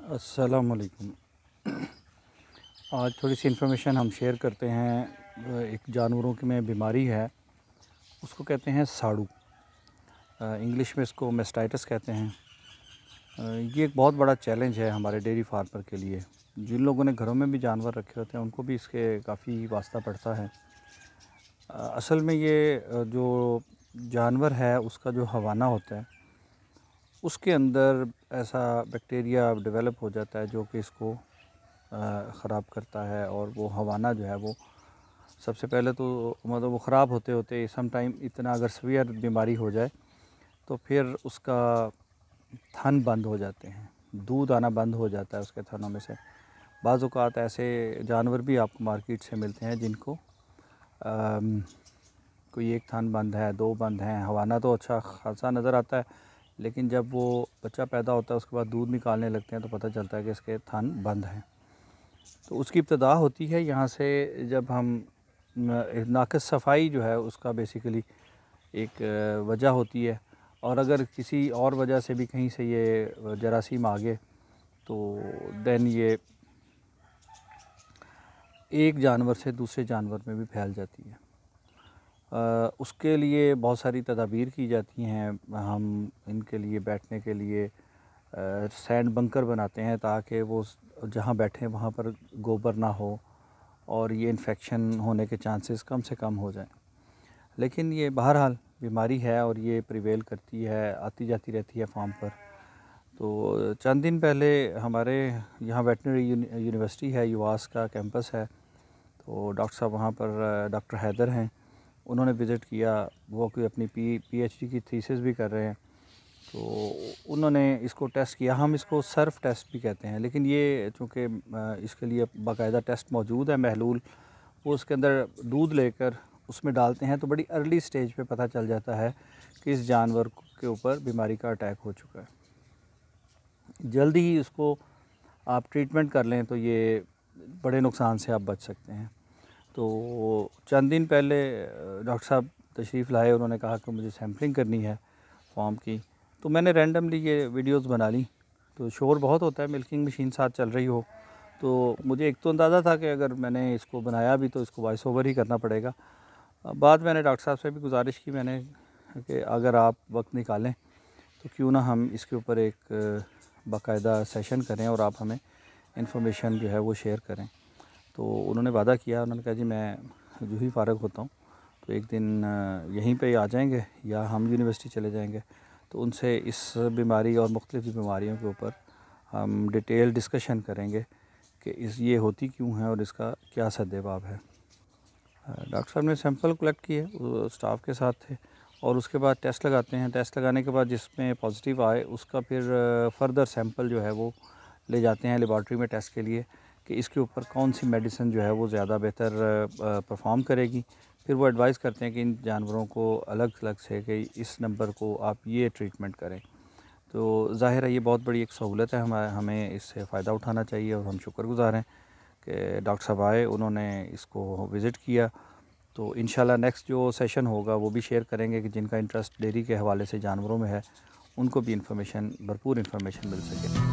अस्सलाम वालेकुम। आज थोड़ी सी इन्फॉर्मेशन हम शेयर करते हैं। एक जानवरों की में बीमारी है, उसको कहते हैं साड़ू। इंग्लिश में इसको मेस्टाइटिस कहते हैं। ये एक बहुत बड़ा चैलेंज है हमारे डेयरी फार्मर के लिए। जिन लोगों ने घरों में भी जानवर रखे होते हैं उनको भी इसके काफ़ी वास्ता पड़ता है। असल में ये जो जानवर है उसका जो हवाना होता है उसके अंदर ऐसा बैक्टीरिया डेवलप हो जाता है जो कि इसको ख़राब करता है। और वो हवाना जो है वो सबसे पहले तो मतलब वो ख़राब होते होते सम टाइम इतना अगर सीवियर बीमारी हो जाए तो फिर उसका थन बंद हो जाते हैं, दूध आना बंद हो जाता है उसके थनों में से। बाज़ औक़ात ऐसे जानवर भी आपको मार्केट से मिलते हैं जिनको कोई एक थन बंद है, दो बंद हैं। हवाना तो अच्छा खासा नज़र आता है, लेकिन जब वो बच्चा पैदा होता है उसके बाद दूध निकालने लगते हैं तो पता चलता है कि इसके थन बंद हैं। तो उसकी इब्तदा होती है यहाँ से, जब हम नाक़िस सफाई जो है उसका बेसिकली एक वजह होती है। और अगर किसी और वजह से भी कहीं से ये जरासीम आ गए तो देन ये एक जानवर से दूसरे जानवर में भी फैल जाती है। उसके लिए बहुत सारी तदाबीर की जाती हैं। हम इनके लिए बैठने के लिए सैंड बंकर बनाते हैं ताकि वो जहाँ बैठें वहाँ पर गोबर ना हो और ये इन्फेक्शन होने के चांसेस कम से कम हो जाएं। लेकिन ये बहरहाल बीमारी है और ये प्रिवेल करती है, आती जाती रहती है फार्म पर। तो चंद दिन पहले हमारे यहाँ वेटनरी यूनिवर्सिटी है, यूवास का कैंपस है, तो डॉक्टर साहब वहाँ पर डॉक्टर हैदर हैं, उन्होंने विज़िट किया। वो कोई अपनी पीएचडी की थीसिस भी कर रहे हैं। तो उन्होंने इसको टेस्ट किया। हम इसको सर्फ टेस्ट भी कहते हैं, लेकिन ये चूँकि इसके लिए बाकायदा टेस्ट मौजूद है महलूल, वो उसके अंदर दूध लेकर उसमें डालते हैं तो बड़ी अर्ली स्टेज पे पता चल जाता है कि इस जानवर के ऊपर बीमारी का अटैक हो चुका है। जल्दी ही उसको आप ट्रीटमेंट कर लें तो ये बड़े नुकसान से आप बच सकते हैं। तो चंद दिन पहले डॉक्टर साहब तशरीफ़ लाए, उन्होंने कहा कि मुझे सैम्पलिंग करनी है फॉर्म की। तो मैंने रैंडमली ये वीडियोस बना ली। तो शोर बहुत होता है, मिल्किंग मशीन साथ चल रही हो, तो मुझे एक तो अंदाज़ा था कि अगर मैंने इसको बनाया भी तो इसको वॉइस ओवर ही करना पड़ेगा। बाद मैंने डॉक्टर साहब से भी गुजारिश की मैंने कि अगर आप वक्त निकालें तो क्यों ना हम इसके ऊपर एक बाकायदा सेशन करें और आप हमें इंफॉर्मेशन जो है वो शेयर करें। तो उन्होंने वादा किया, उन्होंने कहा जी मैं जो ही फ़ारग होता हूँ तो एक दिन यहीं पे आ जाएंगे या हम यूनिवर्सिटी चले जाएंगे, तो उनसे इस बीमारी और मुख्तलिफ़ बीमारियों के ऊपर हम डिटेल डिस्कशन करेंगे कि ये होती क्यों है और इसका क्या सद्देबाब है। डॉक्टर साहब ने सैंपल कलेक्ट किए, वो स्टाफ के साथ थे, और उसके बाद टेस्ट लगाते हैं। टेस्ट लगाने के बाद जिसमें पॉजिटिव आए उसका फिर फर्दर सैंपल जो है वो ले जाते हैं लेबॉर्ट्री में टेस्ट के लिए कि इसके ऊपर कौन सी मेडिसिन जो है वो ज़्यादा बेहतर परफॉर्म करेगी। फिर वो एडवाइस करते हैं कि इन जानवरों को अलग अलग से कि इस नंबर को आप ये ट्रीटमेंट करें। तो ज़ाहिर है ये बहुत बड़ी एक सहूलत है, हमें इससे फ़ायदा उठाना चाहिए और हम शुक्रगुज़ार हैं कि डॉक्टर साहब आए, उन्होंने इसको विज़िट किया। तो इंशाल्लाह नेक्स्ट जो सेशन होगा वो भी शेयर करेंगे कि जिनका इंटरेस्ट डेयरी के हवाले से जानवरों में है उनको भी भरपूर इन्फॉर्मेशन मिल सके।